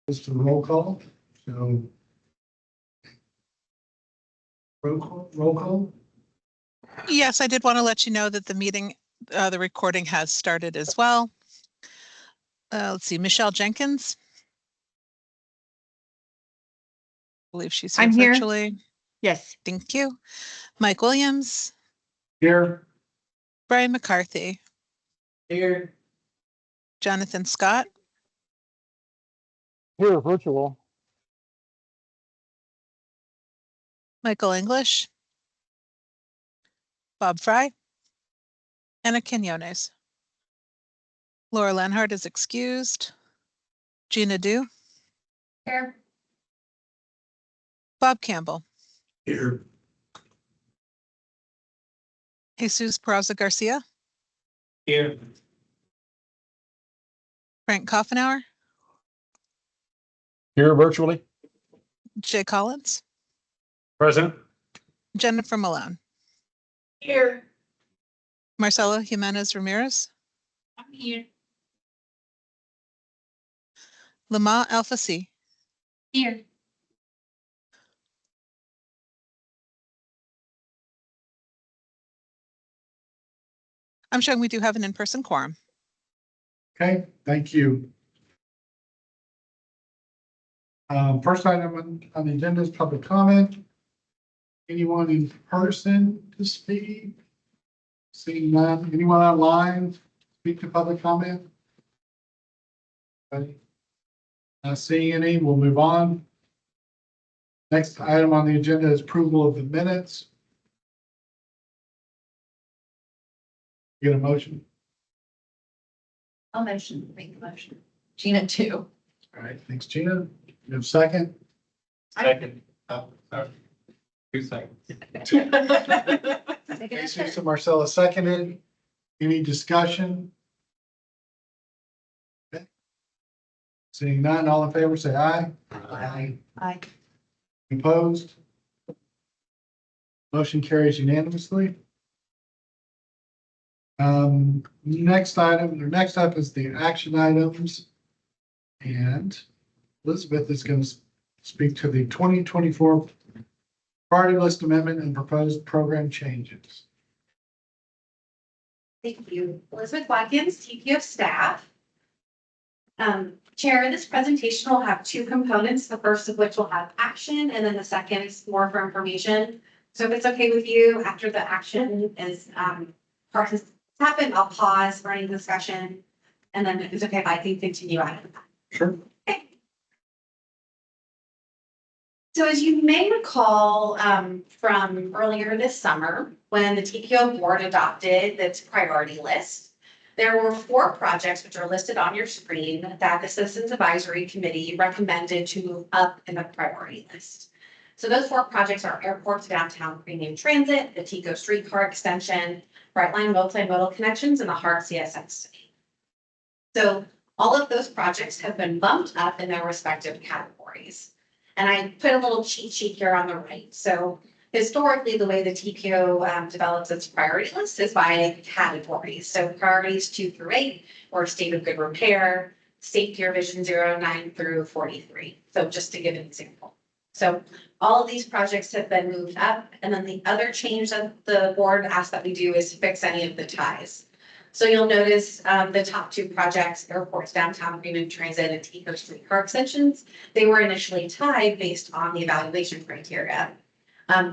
Just a roll call, so. Roll call. Yes, I did want to let you know that the meeting, the recording has started as well. Let's see, Michelle Jenkins. I believe she's here I'm here. virtually. Yes. Thank you. Mike Williams, Here. Brian McCarthy, Here. Jonathan Scott, Here, virtual. Michael English, Bob Fry, Anna Quinones. Laura Lenhart is excused. Gina Du, Here. Bob Campbell, Here. Jesus Peraza Garcia, Here. Frank Koffenauer, Here, virtually. Jay Collins, Present. Jennifer Malone, Here. Marcela Jimenez Ramirez, I'm here. Lama Alfasi, Here. I'm showing we do have an in-person quorum. Okay, thank you. First item on the agenda is public comment. Anyone in person to speak? Seeing none. Anyone online speak to public comment? Okay. Not seeing any, we'll move on. Next item on the agenda is approval of the minutes. Get a motion? I'll make the motion. Gina too. All right, thanks, Gina. You have a second? Second. Oh, sorry. 2 seconds. Jesus and Marcella seconded. Any discussion? Okay. Seeing none, all in favor, say aye. Aye. Opposed? Motion carries unanimously. Next up is the action items. And Elizabeth is going to speak to the 2024 priority list amendment and proposed program changes. Thank you. Elizabeth Watkins, TPO staff. Chair, this presentation will have 2 components, the first of which will have action, and then the second is more for information. So if it's okay with you, after the action is happened, I'll pause for any discussion. And then if it's okay if I can continue after that. Sure. So as you may recall from earlier this summer, when the TPO board adopted its priority list, there were 4 projects which are listed on your screen that the Citizens Advisory Committee recommended to move up in the priority list. So those 4 projects are Airport to Downtown Premium Transit, the TCO Streetcar Extension, Brightline Multimodal Connections, and the HART CSX Study. So all of those projects have been bumped up in their respective categories. And I put a little cheat sheet here on the right. So historically, the way the TPO develops its priority list is by categories. So priorities 2 through 8, or state of good repair, safety or vision 09 through 43. So just to give an example. So all of these projects have been moved up. And then the other change that the board asked that we do is fix any of the ties. So you'll notice the top 2 projects, Airports, Downtown Premium Transit, and TCO Streetcar Extensions, they were initially tied based on the evaluation criteria.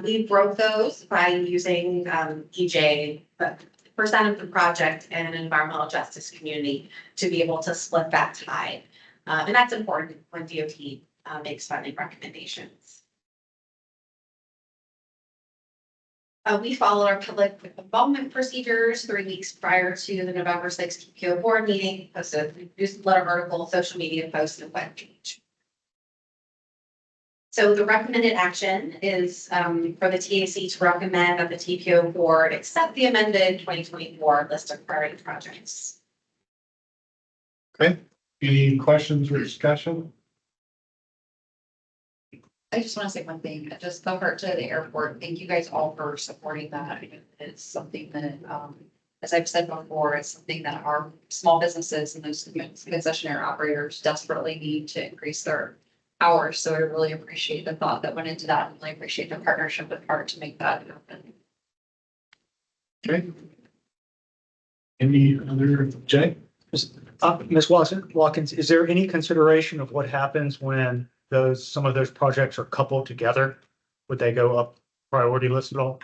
We broke those by using EJ, the percent of the project and environmental justice community to be able to split that tie. And that's important when DOT makes funding recommendations. We followed our public involvement procedures 3 weeks prior to the November 6th TPO board meeting, posted newsletter article, social media posts, and web page. So the recommended action is for the TAC to recommend that the TPO board accept the amended 2024 list of priority projects. Okay, any questions or discussion? I just want to say one thing, just the HART to the airport. Thank you guys all for supporting that. It's something that as I've said before, it's something that our small businesses and those concessionaire operators desperately need to increase their hours. So I really appreciate the thought that went into that, and really appreciate the partnership with Hart to make that happen. Okay. Any other, Jay? Ms. Watkins, is there any consideration of what happens when some of those projects are coupled together? Would they go up priority list at all?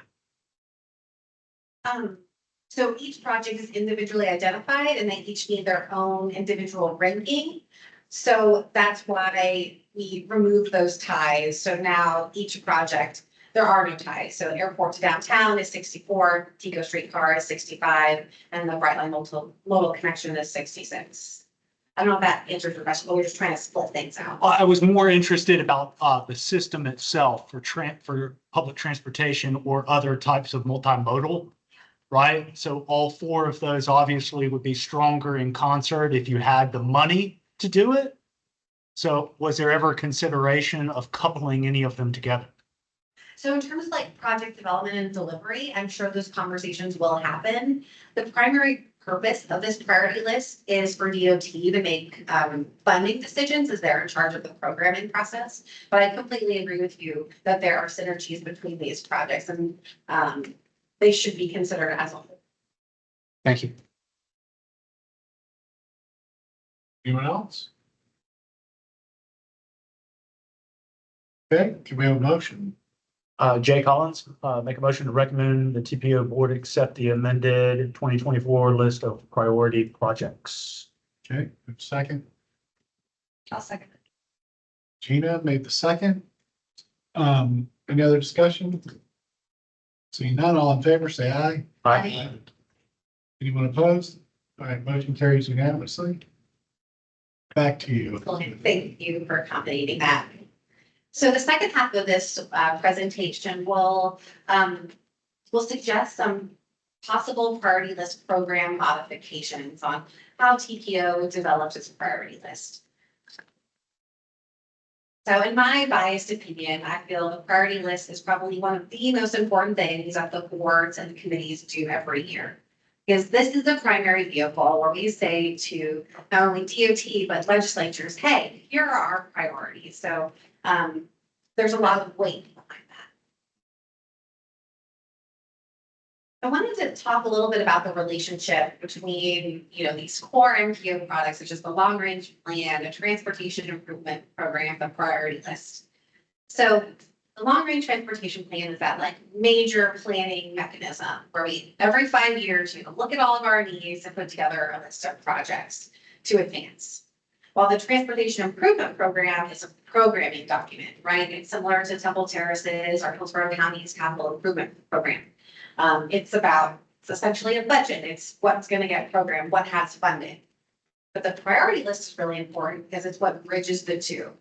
So each project is individually identified and they each need their own individual ranking. So that's why we remove those ties. So now each project, there are no ties. So airport to downtown is 64, Tico streetcar is 65, and the Brightline modal connection is 66. I don't know if that answers your question, but we're just trying to split things out. I was more interested about the system itself for public transportation or other types of multimodal, right? So all four of those obviously would be stronger in concert if you had the money to do it. So was there ever consideration of coupling any of them together? So in terms of like project development and delivery, I'm sure those conversations will happen. The primary purpose of this priority list is for DOT to make funding decisions as they're in charge of the programming process. But I completely agree with you that there are synergies between these projects and they should be considered as a whole. Thank you. Anyone else? Okay, can we have a motion? Jay Collins, make a motion to recommend the TPO board accept the amended 2024 list of priority projects. Okay, second. I'll second it. Gina made the second. Any other discussion? Seeing none, all in favor, say aye. Aye. Anyone opposed? All right, motion carries unanimously. Back to you. Thank you for accommodating that. So the second half of this presentation will suggest some possible priority list program modifications on how TPO develops its priority list. So in my biased opinion, I feel the priority list is probably one of the most important things that the boards and committees do every year. Because this is the primary vehicle where we say to not only DOT, but legislatures, hey, here are our priorities. So there's a lot of weight behind that. I wanted to talk a little bit about the relationship between, these core MPO products, such as the long range plan, the transportation improvement program, the priority list. So the long range transportation plan is that like major planning mechanism where we, every 5 years, look at all of our needs and put together a list of projects to advance. While the transportation improvement program is a programming document, right? It's similar to Temple Terraces or Hillsborough County's capital improvement program. It's essentially a budget. It's what's going to get programmed, what has funding. But the priority list is really important because it's what bridges the two.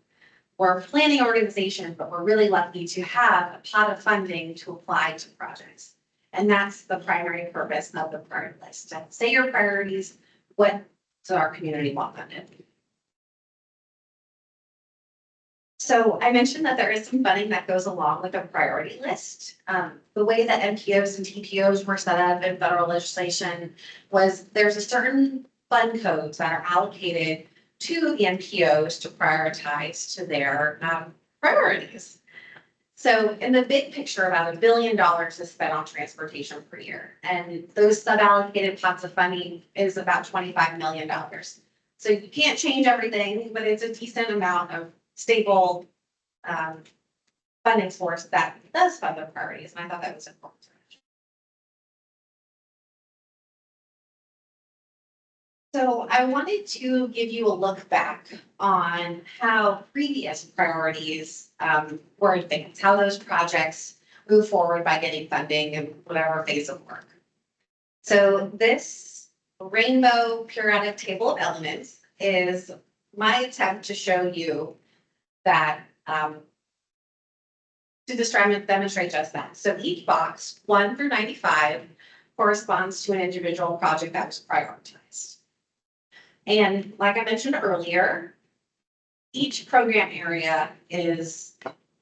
We're a planning organization, but we're really lucky to have a pot of funding to apply to projects. And that's the primary purpose of the priority list. Say your priorities, what does our community want funded? So I mentioned that there is some funding that goes along with a priority list. The way that MPOs and TPOs were set up in federal legislation was there's a certain fund codes that are allocated to the MPOs to prioritize to their priorities. So in the big picture, about $1 billion is spent on transportation per year. And those sub-allocated pots of funding is about $25 million. So you can't change everything, but it's a decent amount of stable funding source that does fund the priorities, and I thought that was important to mention. So I wanted to give you a look back on how previous priorities were advanced, how those projects move forward by getting funding in whatever phase of work. So this rainbow periodic table of elements is my attempt to show you that to demonstrate just that. So each box, 1 through 95, corresponds to an individual project that was prioritized. And like I mentioned earlier, each program area is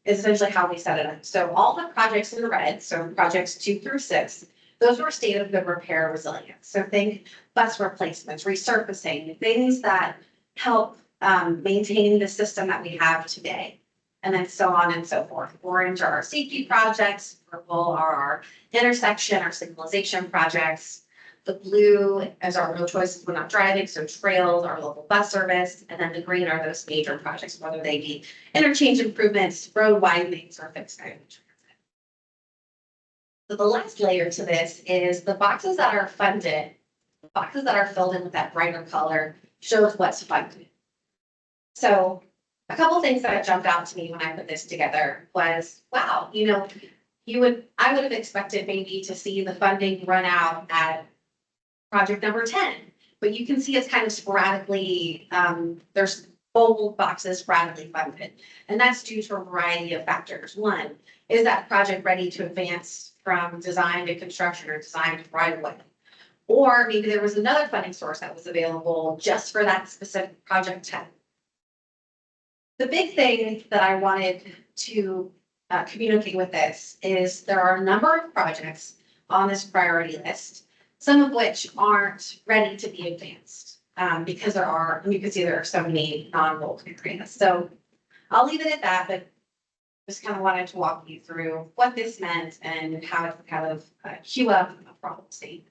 essentially how we set it up. So all the projects in red, so projects 2 through 6, those were state of good repair resilience. So think bus replacements, resurfacing, things that help maintain the system that we have today. And then so on and so forth. Orange are our safety projects, purple are our intersection, our signalization projects. The blue is our no choices when not driving, so trails, our local bus service, and then the green are those major projects, whether they be interchange improvements, road widenings, or fixed transit. So the last layer to this is the boxes that are funded, boxes that are filled in with that brighter color shows what's funded. So a couple things that jumped out to me when I put this together was, wow, you know, I would have expected maybe to see the funding run out at project number 10, but you can see it's kind of sporadically, there's bold boxes sporadically funded. And that's due to a variety of factors. One, is that project ready to advance from design to construction or design to right away? Or maybe there was another funding source that was available just for that specific project 10. The big thing that I wanted to communicate with this is there are a number of projects on this priority list, some of which aren't ready to be advanced because you can see there are so many non-gold areas. So I'll leave it at that, but just kind of wanted to walk you through what this meant and how it kind of queue up a problem statement.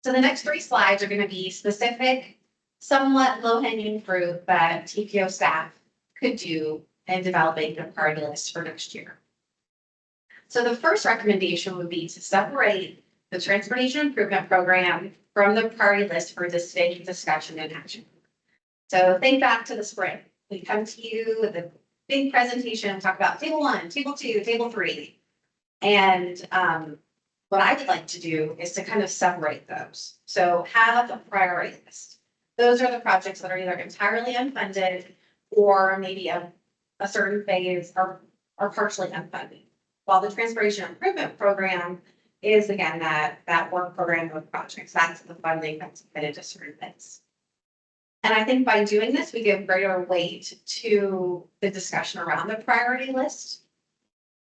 So the next 3 slides are going to be specific, somewhat low-hanging fruit that TPO staff could do in developing a priority list for next year. So the first recommendation would be to separate the transportation improvement program from the priority list for distinct discussion and action. So think back to the spring. We come to you with a big presentation, talk about table 1, table 2, table 3. And what I would like to do is to kind of separate those. So have a priority list. Those are the projects that are either entirely unfunded or maybe a certain phase are partially unfunded. While the transportation improvement program is again that work program of projects, that's the funding that's committed to certain things. And I think by doing this, we give greater weight to the discussion around the priority list,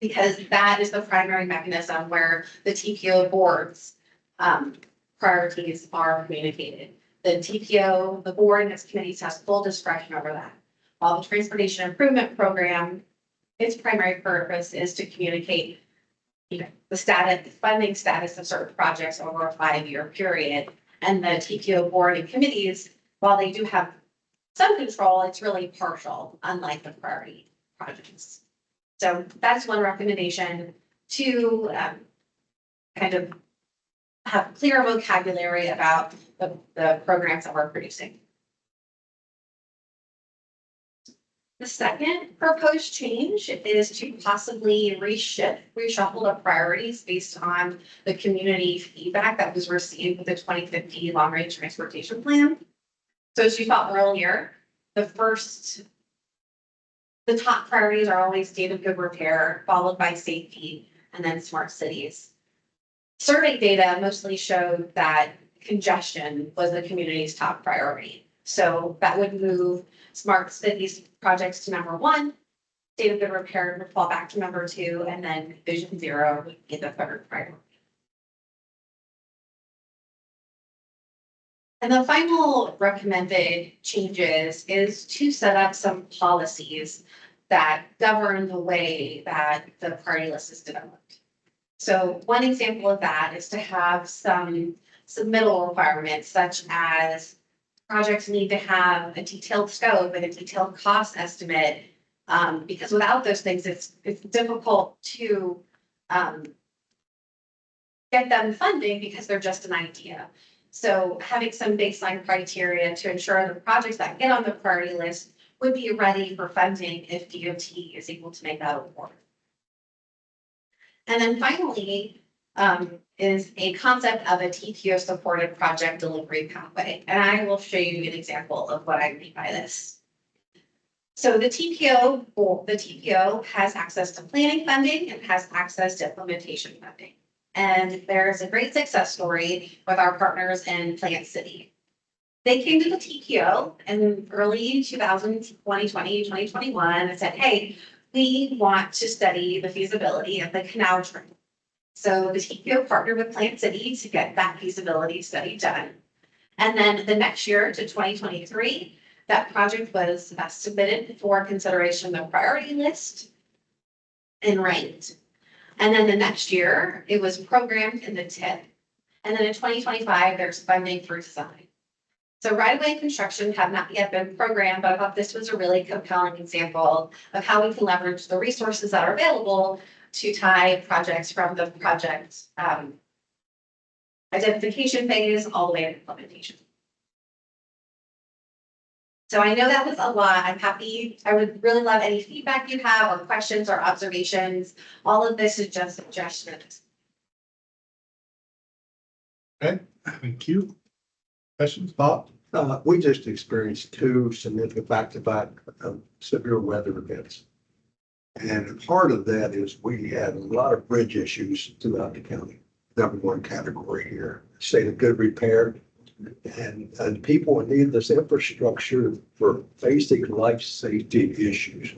because that is the primary mechanism where the TPO board's priorities are communicated. The TPO, the board and its committees has full discretion over that. While the transportation improvement program, its primary purpose is to communicate, the funding status of certain projects over a 5-year period. And the TPO board and committees, while they do have some control, it's really partial, unlike the priority projects. So that's one recommendation, to kind of have clear vocabulary about the programs that we're producing. The second proposed change is to possibly reshuffle the priorities based on the community feedback that was received with the 2050 long range transportation plan. So as you saw earlier, the top priorities are always state of good repair, followed by safety, and then smart cities. Survey data mostly showed that congestion was the community's top priority. So that would move smart cities projects to number 1, state of good repair would fall back to number 2, and then vision 0 would be the third priority. And the final recommended changes is to set up some policies that govern the way that the priority list is developed. So one example of that is to have some submittal requirements, such as projects need to have a detailed scope and a detailed cost estimate, because without those things, it's difficult to get them funding because they're just an idea. So having some baseline criteria to ensure the projects that get on the priority list would be ready for funding if DOT is able to make that award. And then finally, is a concept of a TPO supported project delivery pathway. And I will show you an example of what I mean by this. So the TPO has access to planning funding and has access to implementation funding. And there's a great success story with our partners in Plant City. They came to the TPO in early 2021 and said, hey, we want to study the feasibility of the canal trail. So the TPO partnered with Plant City to get that feasibility study done. And then the next year to 2023, that project was submitted for consideration of the priority list and ranked. And then the next year, it was programmed in the TIP. And then in 2025, there's funding for design. So right-of-way construction had not yet been programmed, but I thought this was a really compelling example of how we can leverage the resources that are available to tie projects from the project identification phase all the way to implementation. So I know that was a lot. I'm happy. I would really love any feedback you have or questions or observations. All of this is just suggestions. Okay, thank you. Questions, Bob? We just experienced two significant back-to-back severe weather events. And part of that is we had a lot of bridge issues throughout the county. Number one category here, state of good repair. And people need this infrastructure for basic life safety issues.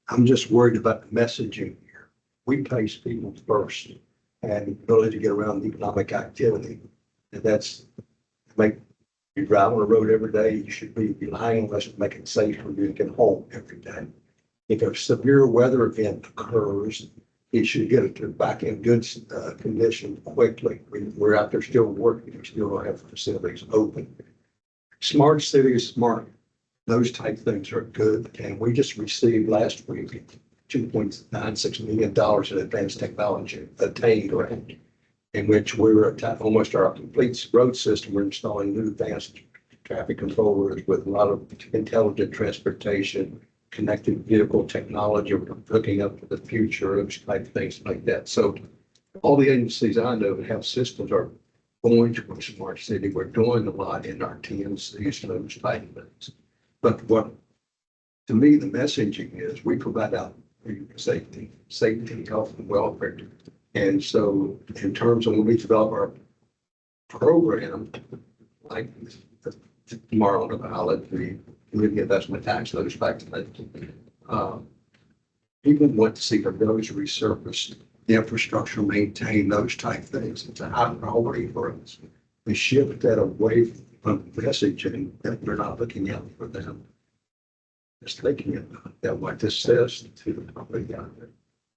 I'm just worried about the messaging here. We place people first and the ability to get around economic activity. And that's you drive on the road every day, you should be relying on us to make it safe for you to get home every day. If a severe weather event occurs, it should get it back in good condition quickly. We're out there still working, we still don't have facilities open. Smart cities, smart, those type things are good. And we just received last week $2.96 million in advanced technology attained grant, in which we were almost our complete road system. We're installing new advanced traffic controllers with a lot of intelligent transportation, connected vehicle technology, we're hooking up to the future, those type of things like that. So all the agencies I know that have systems are going to a smart city. We're doing a lot in our TMCs and those type of things. But what, to me, the messaging is we provide out safety, health, and welfare. And so in terms of when we develop our program, like tomorrow on the ballot, the community investment tax, those types of things, people want to see the roads resurfaced, the infrastructure maintained, those type things. It's a high priority for us. We shift that away from messaging that we're not looking out for them. Just thinking about that, what this says to the public out there.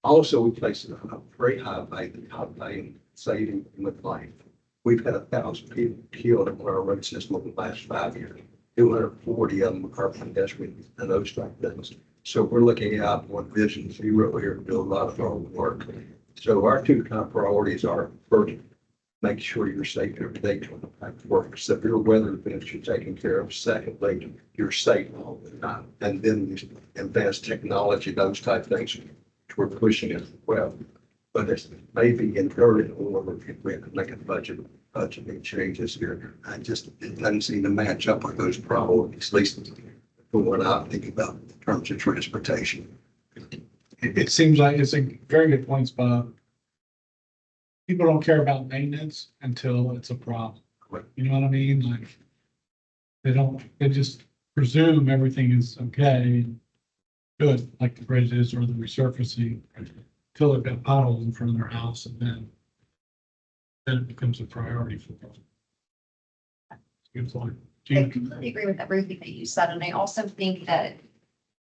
Also, we place a very high value saving with life. We've had 1,000 people killed on our road system over the last 5 years. 240 of them are pedestrians and those type of things. So we're looking out on Vision Zero here to do a lot of our work. So our two top priorities are first, make sure you're safe every day to work. Severe weather events you're taking care of. Secondly, you're safe all the time. And then advanced technology, those type of things we're pushing as well. But it's maybe in third order if we have to make a budgeting changes here. It doesn't seem to match up with those priorities, at least for what I'm thinking about in terms of transportation. It seems like it's a very good point, Bob. People don't care about maintenance until it's a problem. Correct. You know what I mean? Like they just presume everything is okay, good, like the bridges or the resurfacing, until they've got potholes in front of their house, and then it becomes a priority for them. Good point. I Gene? completely agree with everything that you said, and I also think that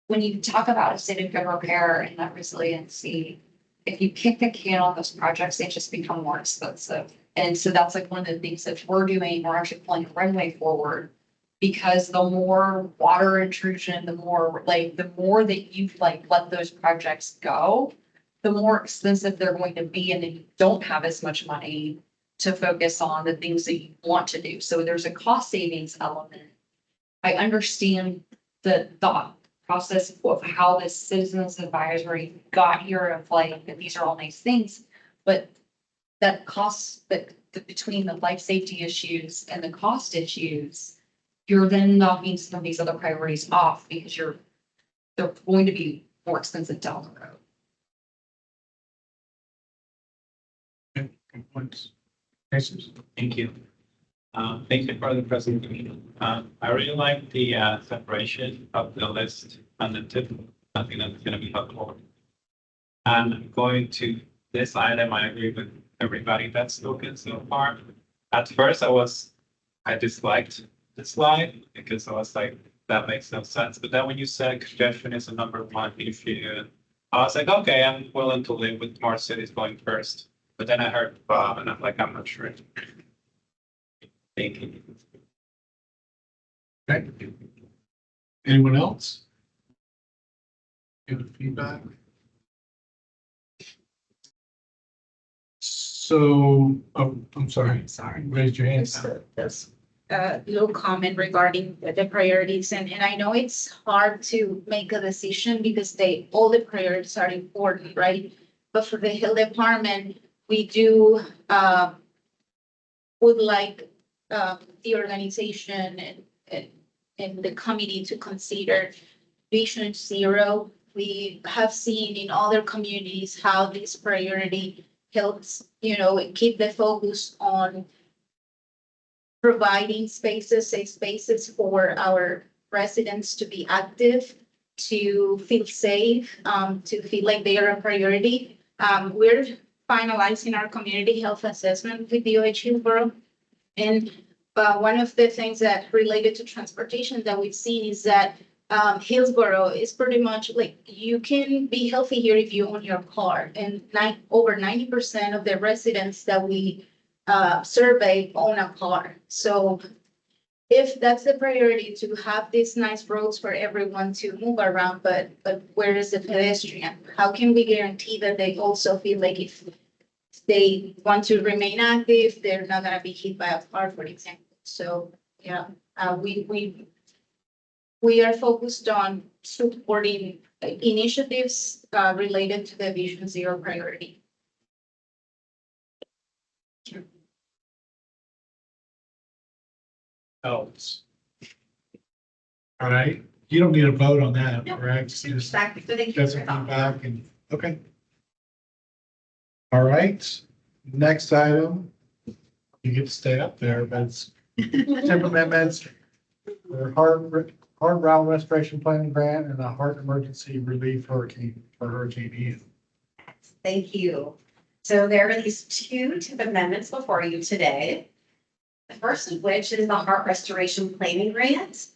when you talk about a state of good repair and that resiliency, if you kick the can on those projects, they just become more expensive. And so that's like one of the things that we're doing. We're actually pulling a runway forward because the more water intrusion, the more that you let those projects go, the more expensive they're going to be, and then you don't have as much money to focus on the things that you want to do. So there's a cost savings element. I understand the thought process of how this citizens advisory got here of that these are all nice things, but that cost that between the life safety issues and the cost issues, you're then knocking some of these other priorities off because they're going to be more expensive down the road. Good points. Thank you. Thank you for the presentation. I really like the separation of the list and the tip. I think that's going to be helpful. And going to this item, I agree with everybody that's spoken so far. At first, I disliked the slide because I was like, that makes no sense. But then when you said congestion is the number one issue, I was like, okay, I'm willing to live with more cities going first. But then I heard Bob and I'm like, I'm not sure. Thank you. Okay. Anyone else? Any feedback? So, oh, I'm sorry. Sorry. Raise your hand. Just little comment regarding the priorities, and I know it's hard to make a decision because all the priorities are important, right? But for the Hill Department, we do would like the organization and the committee to consider Vision Zero. We have seen in other communities how this priority helps, keep the focus on providing spaces, safe spaces for our residents to be active, to feel safe, to feel like they are a priority. We're finalizing our community health assessment with DOH Hillsborough. And one of the things that related to transportation that we've seen is that Hillsborough is pretty much like you can be healthy here if you own your car. And over 90% of the residents that we survey own a car. So if that's the priority to have these nice roads for everyone to move around, but where is the pedestrian? How can we guarantee that they also feel like if they want to remain active, they're not gonna be hit by a car, for example? So, yeah, we are focused on supporting initiatives related to the Vision Zero priority. Else. All right, you don't need a vote on that, No, correct? Just Just back, so thank you get for some your thought. feedback and, okay. All right, next item. You get to stay up there, but it's TIP amendments for hard route restoration planning grant and a heart emergency relief hurricane for Hurricane Ian. Thank you. So there are these two TIP amendments before you today. The first of which is the Heart Restoration Planning Grant.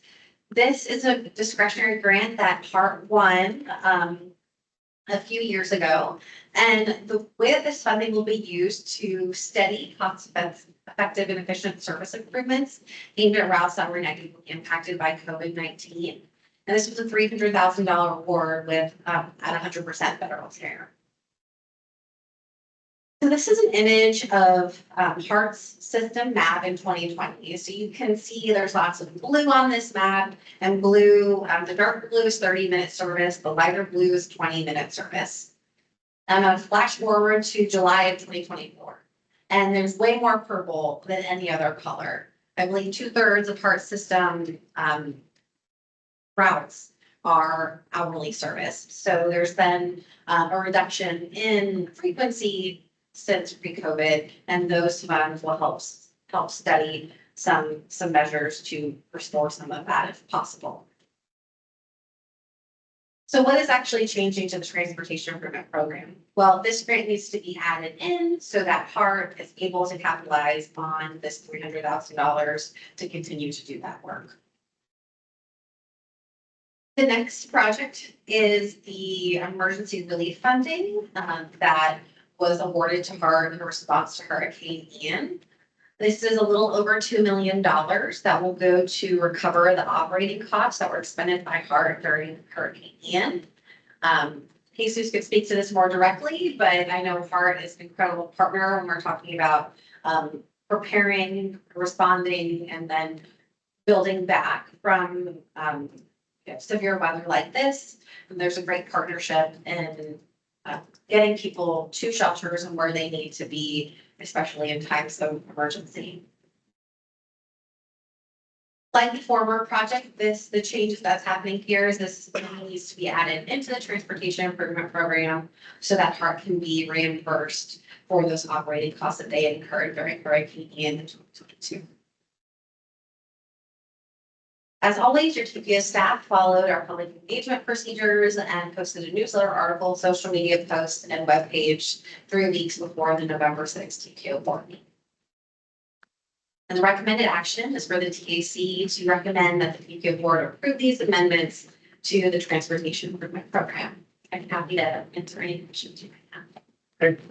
This is a discretionary grant that Heart won a few years ago. And the way that this funding will be used to steady cost-effective and efficient service improvements aimed at routes that were negatively impacted by COVID-19. And this was a $300,000 award with at 100% federal share. So this is an image of Heart's system map in 2020. So you can see there's lots of blue on this map, and blue, the darker blue is 30-minute service, the lighter blue is 20-minute service. I'm going to flash forward to July of 2024, and there's way more purple than any other color. I believe 2/3 of Heart's system routes are hourly serviced. So there's been a reduction in frequency since pre-COVID, and those funds will help study some measures to restore some of that if possible. So what is actually changing to the transportation improvement program? Well, this grant needs to be added in so that Heart is able to capitalize on this $300,000 to continue to do that work. The next project is the emergency relief funding that was awarded to Heart in response to Hurricane Ian. This is a little over $2 million that will go to recover the operating costs that were expended by Heart during Hurricane Ian. Jesus could speak to this more directly, but I know Heart is an incredible partner when we're talking about preparing, responding, and then building back from severe weather like this. And there's a great partnership in getting people to shelters and where they need to be, especially in times of emergency. Like the former project, the change that's happening here is this needs to be added into the transportation improvement program so that Heart can be reimbursed for those operating costs that they incurred during Hurricane Ian in 2022. As always, your TPO staff followed our public engagement procedures and posted a newsletter article, social media post, and webpage 3 weeks before the November 6th TPO board meeting. And the recommended action is for the TAC to recommend that the TPO board approve these amendments to the transportation improvement program. I'm happy to answer any questions you might have. Okay,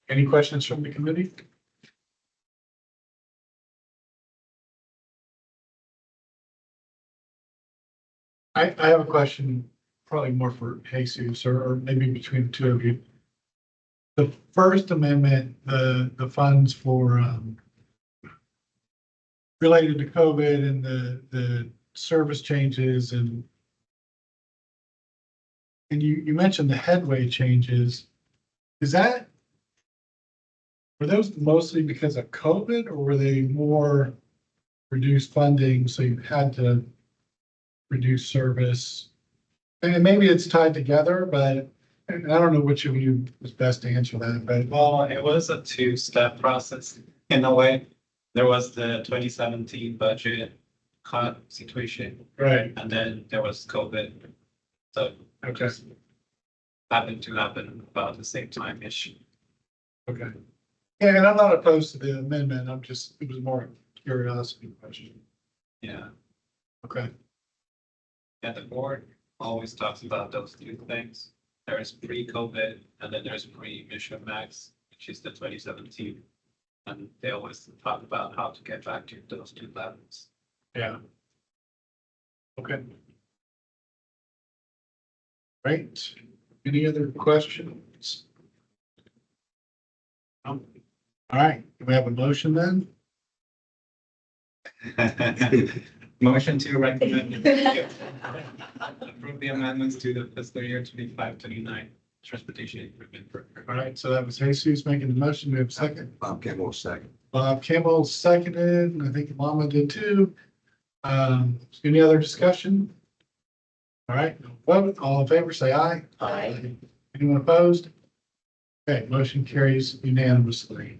any questions from the committee? I have a question, probably more for Jesus or maybe between the two of you. The First Amendment, the funds for related to COVID and the service changes and you mentioned the headway changes. Were those mostly because of COVID or were they more reduced funding, so you had to reduce service? And maybe it's tied together, but I don't know which of you is best to answer that, but Well, it was a two-step process in a way. There was the 2017 budget cut situation, right, and then there was COVID. So it okay, just happened to happen about the same time-ish. okay. Yeah, and I'm not opposed to the amendment, it was more a curiosity question. Yeah, Okay, and the board always talks about those two things. There is pre-COVID and then there's pre-Mission Max, which is the 2017. And they always talk about how to get back to those two levels. yeah. Okay. Great. Any other questions? All right, do we have a motion then? Motion to recommend approve the amendments to the fiscal year 25-29 transportation improvement program. All right, so that was Jesus making the motion. We have a second. Bob Campbell, second. Bob Campbell seconded, and I think Mama did too. Any other discussion? All right, vote. All in favor, say aye. Aye. Anyone opposed? Okay, motion carries unanimously.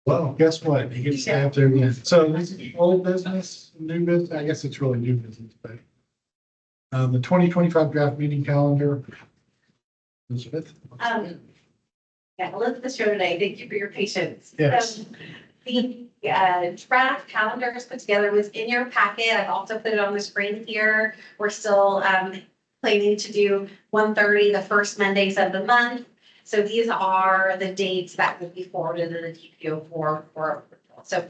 Well, guess what? You get to stay up there again. So this is old business, new business. I guess it's really new business, but the 2025 draft meeting calendar. Elizabeth? Yeah, Elizabeth's here today. Thank you for your patience. Yes. The draft calendar is put together was in your packet. I've also put it on the screen here. We're still planning to do 1:30 the first Mondays of the month. So these are the dates that will be forwarded to the TPO for approval. So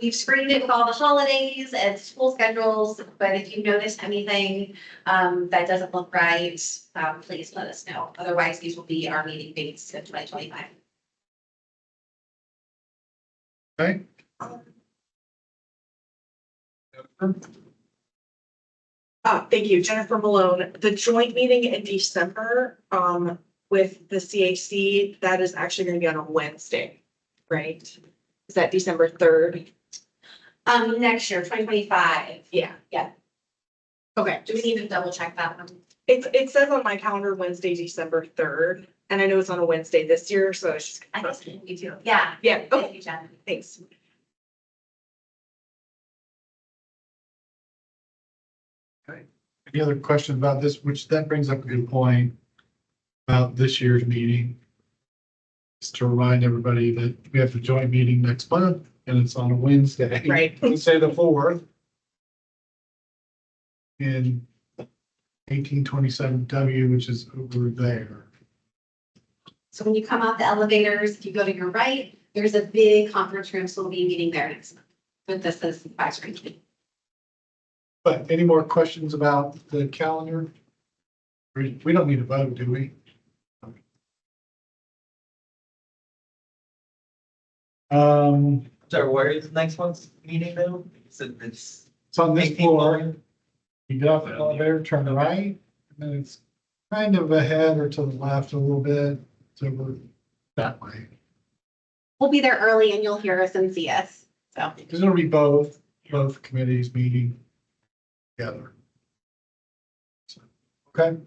we've screened it with all the holidays and school schedules, but if you notice anything that doesn't look right, please let us know. Otherwise, these will be our meeting dates in 2025. Okay. Thank you, Jennifer Malone. The joint meeting in December, with the CAC, that is actually gonna be on a Wednesday, right? Is that December 3rd? Next year, 2025. Yeah. Yeah. Okay, Do we need to double check that one? it says on my calendar Wednesday, December 3rd, and I know it's on a Wednesday this year, so it's just. I guess we do. Yeah. Yeah, Thank okay, you, Jen. thanks. Any other questions about this, which that brings up a good point about this year's meeting. Just to remind everybody that we have a joint meeting next month and it's on a Wednesday. Right. Let's say the 4th. In 1827W, which is over there. So when you come out the elevators, if you go to your right, there's a big conference room, so we'll be meeting there next month. But this is advisory committee. But any more questions about the calendar? We don't need a vote, do we? So where is next month's meeting now? It's on this 18 floor. million? You get off the elevator, turn right, and then it's kind of ahead or to the left a little bit, so we're that way. We'll be there early and you'll hear us and see us. So Because it'll be both committees meeting together. So, okay.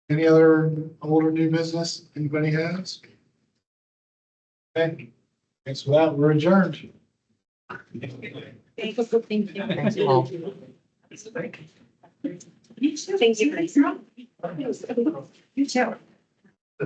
Any other old or new business anybody has? Okay, thanks for that. We're adjourned. Thank you. Thank you. Thanks, Paul. Thank you. The